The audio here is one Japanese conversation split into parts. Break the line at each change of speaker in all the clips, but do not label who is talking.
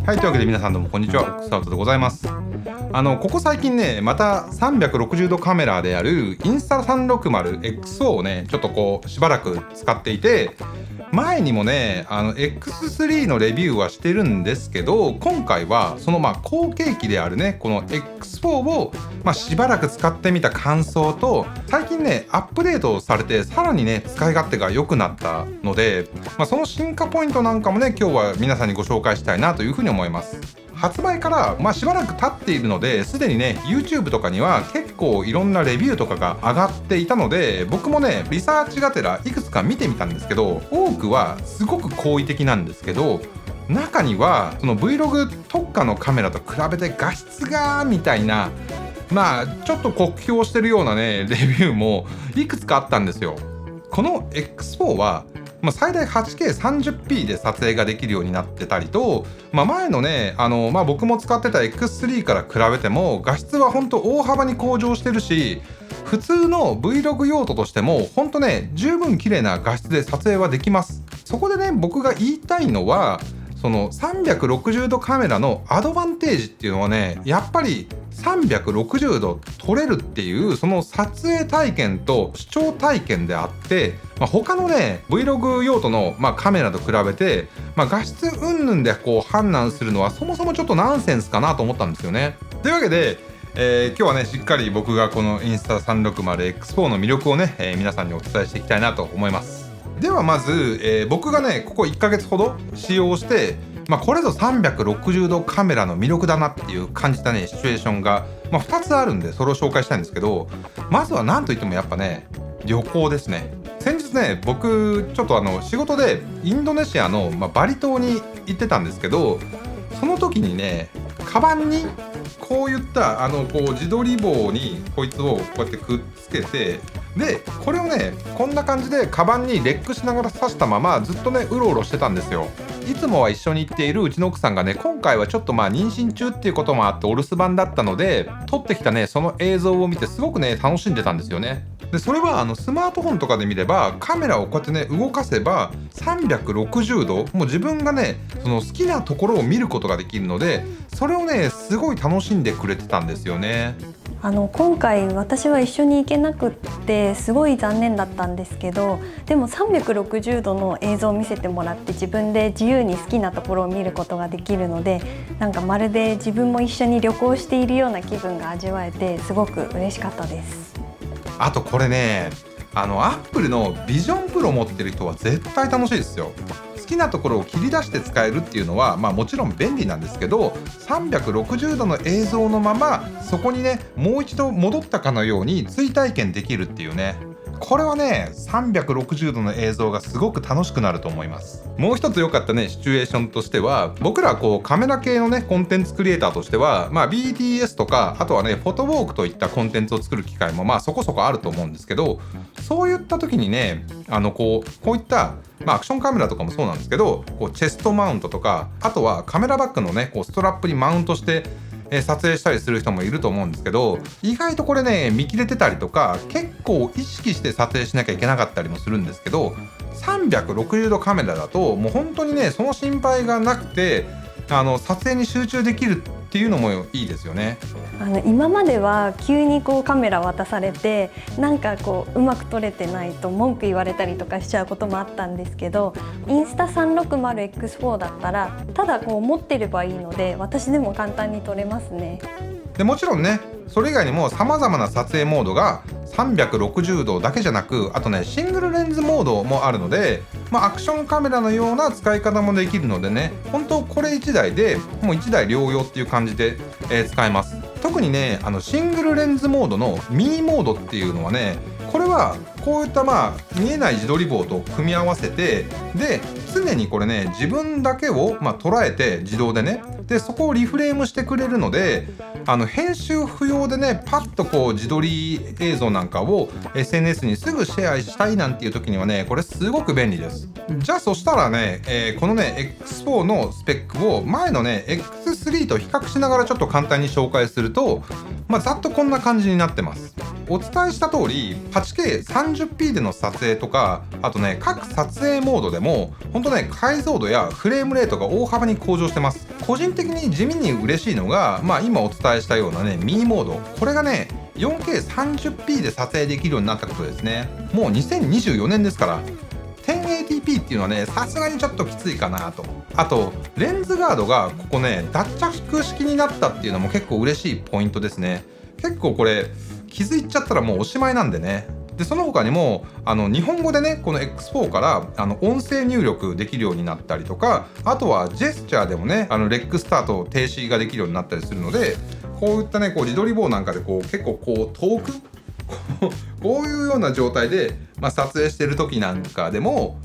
はい、というわけで皆さんどうもこんにちは、オックスアウトでございます。ここ最近ね、また360度カメラであるインスタ 360XO をね、ちょっとしばらく使っていて、前にもね、X3 のレビューはしてるんですけど、今回はその後継機であるね、この X4 をしばらく使ってみた感想と、最近ね、アップデートされてさらにね、使い勝手が良くなったので、その進化ポイントなんかもね、今日は皆さんにご紹介したいなというふうに思います。発売からしばらく経っているので、すでにね YouTube とかには結構いろんなレビューとかが上がっていたので、僕もねリサーチがてらいくつか見てみたんですけど、多くはすごく好意的なんですけど、中にはその Vlog 特化のカメラと比べて画質がみたいな、ちょっと酷評してるようなねレビューもいくつかあったんですよ。この X4 は最大 8K30p で撮影ができるようになってたりと、前のね僕も使ってた X3 から比べても画質は本当大幅に向上してるし、普通の Vlog 用途としても本当ね十分綺麗な画質で撮影はできます。そこでね僕が言いたいのは、その360度カメラのアドバンテージっていうのはね、やっぱり360度撮れるっていうその撮影体験と視聴体験であって、他のね Vlog 用途のカメラと比べて、画質云々で判断するのはそもそもちょっとナンセンスかなと思ったんですよね。というわけで、今日はねしっかり僕がこのインスタ 360X4 の魅力をね、皆さんにお伝えしていきたいなと思います。ではまず、僕がねここ1ヶ月ほど使用して、これぞ360度カメラの魅力だなっていう感じたねシチュエーションが、2つあるんで、それを紹介したいんですけど、まずは何といってもやっぱね旅行ですね。先日ね僕ちょっと仕事でインドネシアの、バリ島に行ってたんですけど、その時にねカバンにこういった自撮り棒にこいつをこうやってくっつけて、でこれをねこんな感じでカバンにレックしながら刺したままずっとねうろうろしてたんですよ。いつもは一緒に行っているうちの奥さんがね、今回はちょっと妊娠中っていうこともあってお留守番だったので、撮ってきたねその映像を見てすごくね楽しんでたんですよね。でそれはスマートフォンとかで見れば、カメラをこうやってね動かせば360度もう自分がねその好きなところを見ることができるので、それをねすごい楽しんでくれてたんですよね。
今回私は一緒に行けなくってすごい残念だったんですけど、でも360度の映像を見せてもらって自分で自由に好きなところを見ることができるので、なんかまるで自分も一緒に旅行しているような気分が味わえてすごく嬉しかったです。
あとこれねアップルのビジョンプロ持ってる人は絶対楽しいですよ。好きなところを切り出して使えるっていうのはもちろん便利なんですけど、360度の映像のままそこにねもう一度戻ったかのように追体験できるっていうね、これはね360度の映像がすごく楽しくなると思います。もう一つ良かったねシチュエーションとしては、僕らカメラ系のねコンテンツクリエイターとしては、BTS とかあとはねフォトウォークといったコンテンツを作る機会もそこそこあると思うんですけど、そういった時にねこういったアクションカメラとかもそうなんですけど、チェストマウントとか、あとはカメラバッグのねストラップにマウントして撮影したりする人もいると思うんですけど、意外とこれね見切れてたりとか結構意識して撮影しなきゃいけなかったりもするんですけど、360度カメラだともう本当にねその心配がなくて撮影に集中できるっていうのもいいですよね。
今までは急にカメラ渡されてなんかうまく撮れてないと文句言われたりとかしちゃうこともあったんですけど、インスタ 360X4 だったらただ持ってればいいので、私でも簡単に撮れますね。
でもちろんねそれ以外にも様々な撮影モードが360度だけじゃなく、あとねシングルレンズモードもあるので、アクションカメラのような使い方もできるのでね、本当これ1台でもう1台両用っていう感じで、使えます。特にねシングルレンズモードのミニモードっていうのはね、これはこういった見えない自撮り棒と組み合わせて、で常にこれね自分だけを捉えて自動でね、でそこをリフレームしてくれるので、編集不要でねパッと自撮り映像なんかを SNS にすぐシェアしたいなんていう時にはねこれすごく便利です。じゃあそしたらね、このね X4 のスペックを前のね X3 と比較しながらちょっと簡単に紹介すると、ざっとこんな感じになってます。お伝えした通り 8K30 4K30p での撮影とか、あとね各撮影モードでも本当ね解像度やフレームレートが大幅に向上してます。個人的に地味に嬉しいのが、今お伝えしたようなねミニモード、これがね 4K30p で撮影できるようになったことですね。もう2024年ですから。1080p っていうのはねさすがにちょっときついかなと。あとレンズガードがここね脱着式になったっていうのも結構嬉しいポイントですね。結構これ気づいちゃったらもうおしまいなんでね。でその他にも日本語でねこの X4 から音声入力できるようになったりとか、あとはジェスチャーでもねレックスタート停止ができるようになったりするので、こういったねこう自撮り棒なんかで結構遠くこういうような状態で、撮影してる時なんかでも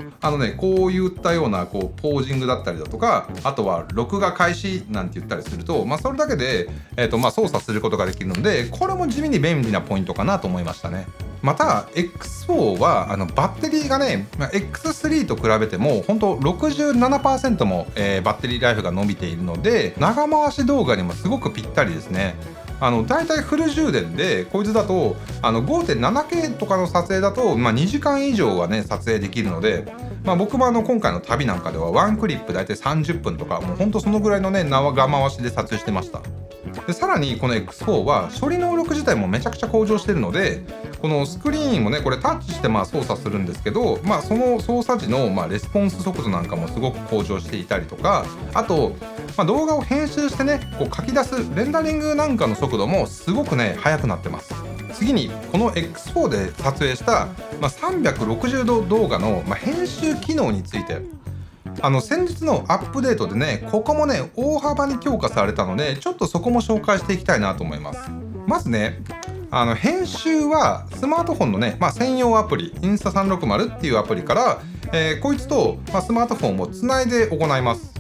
こういったようなポージングだったりだとか、あとは録画開始なんて言ったりすると、それだけで、操作することができるので、これも地味に便利なポイントかなと思いましたね。また X4 はバッテリーがね、X3 と比べても本当 67% も、バッテリーライフが伸びているので、長回し動画にもすごくぴったりですね。だいたいフル充電でこいつだと5.7K とかの撮影だと、2時間以上はね撮影できるので、僕も今回の旅なんかではワンクリップだいたい30分とか、もうほんとそのぐらいのね長回しで撮影してました。でさらにこの X4 は処理能力自体もめちゃくちゃ向上してるので、このスクリーンもねこれタッチして操作するんですけど、その操作時のレスポンス速度なんかもすごく向上していたりとか、あと動画を編集してね書き出すレンダリングなんかの速度もすごくね速くなってます。次にこの X4 で撮影した360度動画の編集機能について、先日のアップデートでねここもね大幅に強化されたので、ちょっとそこも紹介していきたいなと思います。まずね編集はスマートフォンのね、専用アプリインスタ360っていうアプリから、こいつと、スマートフォンをつないで行います。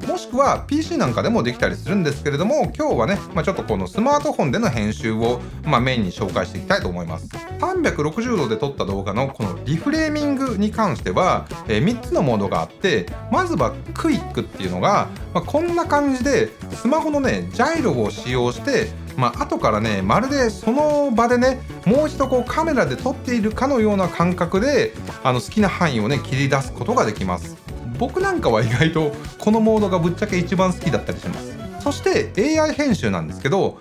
もしくは PC なんかでもできたりするんですけれども、今日はね、ちょっとこのスマートフォンでの編集を、メインに紹介していきたいと思います。360度で撮った動画のこのリフレーミングに関しては、3つのモードがあって、まずはクイックっていうのが、こんな感じでスマホのねジャイロを使用して後からねまるでその場でねもう一度カメラで撮っているかのような感覚で好きな範囲をね切り出すことができます。僕なんかは意外とこのモードがぶっちゃけ一番好きだったりします。そして AI 編集なんですけど、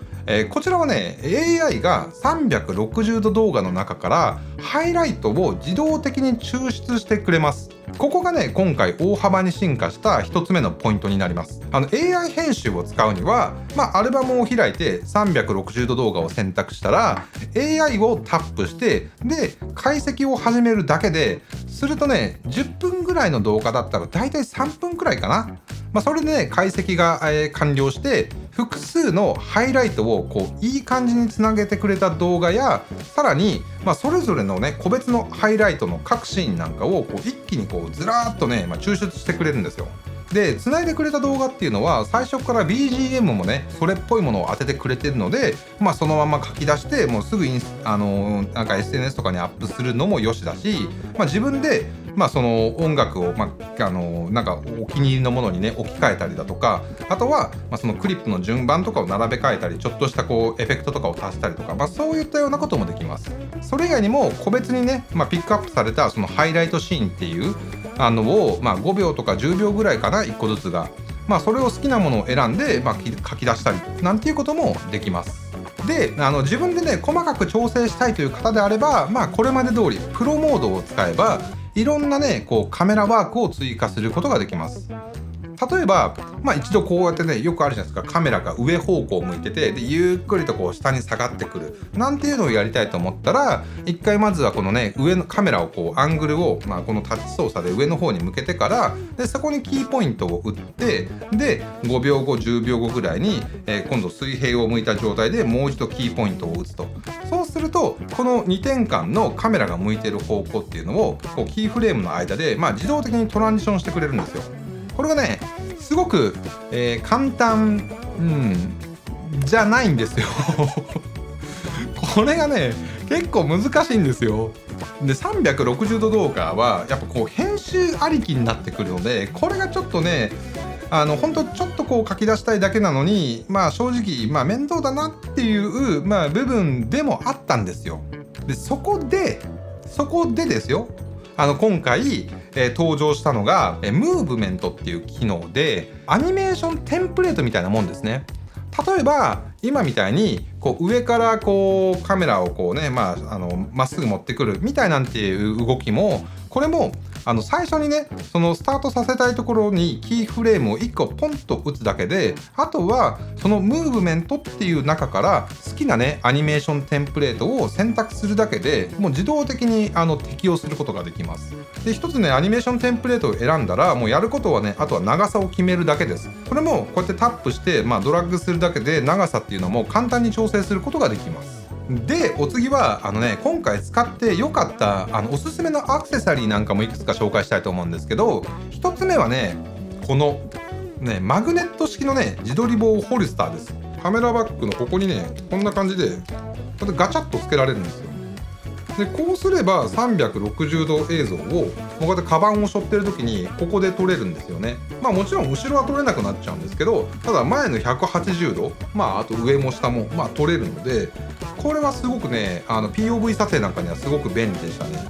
こちらはね AI が360度動画の中からハイライトを自動的に抽出してくれます。ここがね今回大幅に進化した一つ目のポイントになります。AI 編集を使うには、アルバムを開いて360度動画を選択したら AI をタップしてで解析を始めるだけでするとね10分ぐらいの動画だったらだいたい3分くらいかな。それでね解析が、完了して複数のハイライトをいい感じにつなげてくれた動画や、さらに、それぞれのね個別のハイライトの各シーンなんかを一気にずらーっとね、抽出してくれるんですよ。で繋いでくれた動画っていうのは最初から BGM もねそれっぽいものを当ててくれてるので、そのまま書き出してもうすぐなんか SNS とかにアップするのもよしだし、自分でその音楽を、なんかお気に入りのものにね置き換えたりだとか、あとは、そのクリップの順番とかを並べ替えたり、ちょっとしたエフェクトとかを足したりとか、そういったようなこともできます。それ以外にも個別にね、ピックアップされたそのハイライトシーンっていうを、5秒とか10秒ぐらいかな1個ずつが、それを好きなものを選んで、書き出したりなんていうこともできます。で自分でね細かく調整したいという方であれば、これまで通りプロモードを使えばいろんなねカメラワークを追加することができます。例えば、一度こうやってねよくあるじゃないですか、カメラが上方向を向いててでゆっくりと下に下がってくるなんていうのをやりたいと思ったら、一回まずはこのね上のカメラをアングルを、このタッチ操作で上の方に向けてからでそこにキーポイントを打ってで5秒後10秒後ぐらいに、今度水平を向いた状態でもう一度キーポイントを打つと、そうするとこの2点間のカメラが向いている方向っていうのをキーフレームの間で、自動的にトランジションしてくれるんですよ。これがねすごく、簡単、じゃないんですよこれがね結構難しいんですよ。で360度動画はやっぱ編集ありきになってくるので、これがちょっとねほんとちょっと書き出したいだけなのに正直面倒だなっていう、部分でもあったんですよ。でそこでそこでですよ、今回、登場したのが、ムーブメントっていう機能で、アニメーションテンプレートみたいなもんですね。例えば今みたいにこう上からこうカメラをこうね、まっすぐ持ってくるみたいなんていう動きも、これも最初にね、そのスタートさせたいところにキーフレームを1個ポンと打つだけで、あとはそのムーブメントっていう中から好きなねアニメーションテンプレートを選択するだけで、もう自動的に適用することができます。で、一つねアニメーションテンプレートを選んだら、もうやることはね、あとは長さを決めるだけです。これもこうやってタップして、ドラッグするだけで長さっていうのも簡単に調整することができます。で、お次は今回使って良かったおすすめのアクセサリーなんかもいくつか紹介したいと思うんですけど、一つ目はね、このねマグネット式のね自撮り棒ホルスターです。カメラバッグのここにね、こんな感じでこうやってガチャッとつけられるんですよ。で、こうすれば360度映像をこうやってカバンを背負ってる時にここで撮れるんですよね。もちろん後ろは撮れなくなっちゃうんですけど、ただ前の180度、あと上も下も撮れるので、これはすごくねPOV 撮影なんかにはすごく便利でしたね。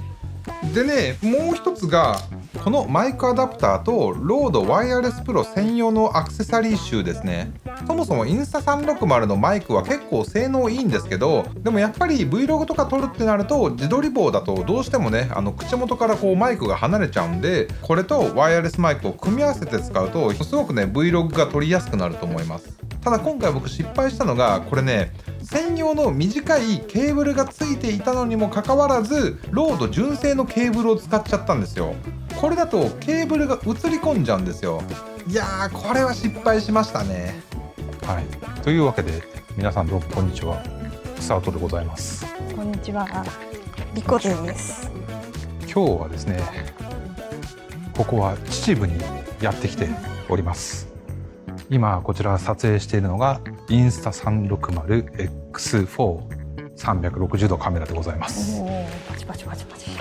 でね、もう一つがこのマイクアダプターとロードワイヤレスプロ専用のアクセサリー集ですね。そもそもインスタ360のマイクは結構性能いいんですけど、でもやっぱり Vlog とか撮るってなると自撮り棒だとどうしてもね口元からこうマイクが離れちゃうんで、これとワイヤレスマイクを組み合わせて使うとすごくね Vlog が撮りやすくなると思います。ただ今回僕失敗したのが、これね専用の短いケーブルがついていたのにもかかわらずロード純正のケーブルを使っちゃったんですよ。これだとケーブルが映り込んじゃうんですよ。いやー、これは失敗しましたね。
はい、というわけで皆さんどうもこんにちは、スタートでございます。
こんにちは、リコです。
今日はですね、ここは秩父にやってきております。今こちら撮影しているのがインスタ 360X4 度カメラでございます。
パチパチパチパチ。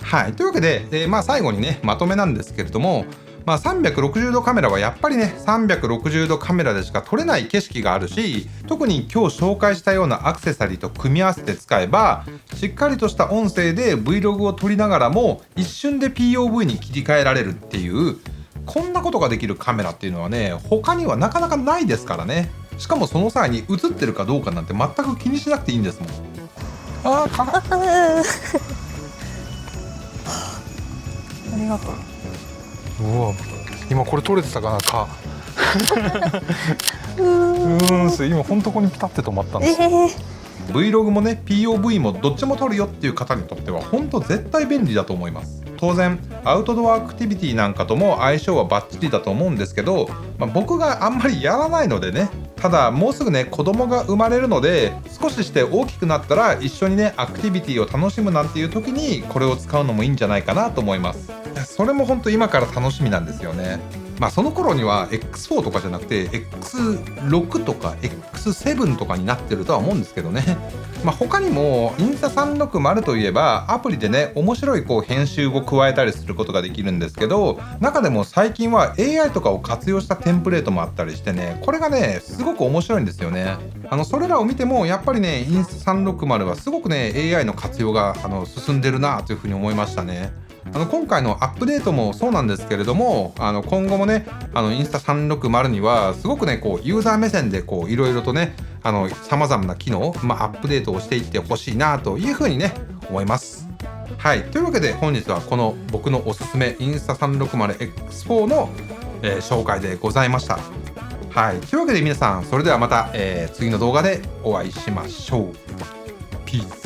はい、というわけで、最後にねまとめなんですけれども、360度カメラはやっぱりね360度カメラでしか撮れない景色があるし、特に今日紹介したようなアクセサリーと組み合わせて使えば、しっかりとした音声で Vlog を撮りながらも一瞬で POV に切り替えられるっていう、こんなことができるカメラっていうのはね他にはなかなかないですからね。しかもその際に映ってるかどうかなんて全く気にしなくていいんですもん。
ありがとう。
うわ、今これ撮れてたかなか今ほんとこにピタって止まったんですよ。
Vlog もね POV もどっちも撮るよっていう方にとっては本当絶対便利だと思います。当然アウトドアアクティビティなんかとも相性はバッチリだと思うんですけど、僕があんまりやらないのでね。ただもうすぐね子供が生まれるので、少しして大きくなったら一緒にねアクティビティを楽しむなんていう時にこれを使うのもいいんじゃないかなと思います。それも本当今から楽しみなんですよね。その頃には X4 とかじゃなくて X6 とか X7 とかになってるとは思うんですけどね。他にもインスタ360といえばアプリでね面白い編集を加えたりすることができるんですけど、中でも最近は AI とかを活用したテンプレートもあったりしてね、これがねすごく面白いんですよね。それらを見てもやっぱりねインスタ360はすごくね AI の活用が進んでるなというふうに思いましたね。今回のアップデートもそうなんですけれども、今後もねインスタ360にはすごくねユーザー目線でいろいろとねさまざまな機能、アップデートをしていってほしいなというふうにね思います。はい、というわけで本日はこの僕のおすすめインスタ 360X4 の、紹介でございました。はい、というわけで皆さんそれではまた、次の動画でお会いしましょう。ピース。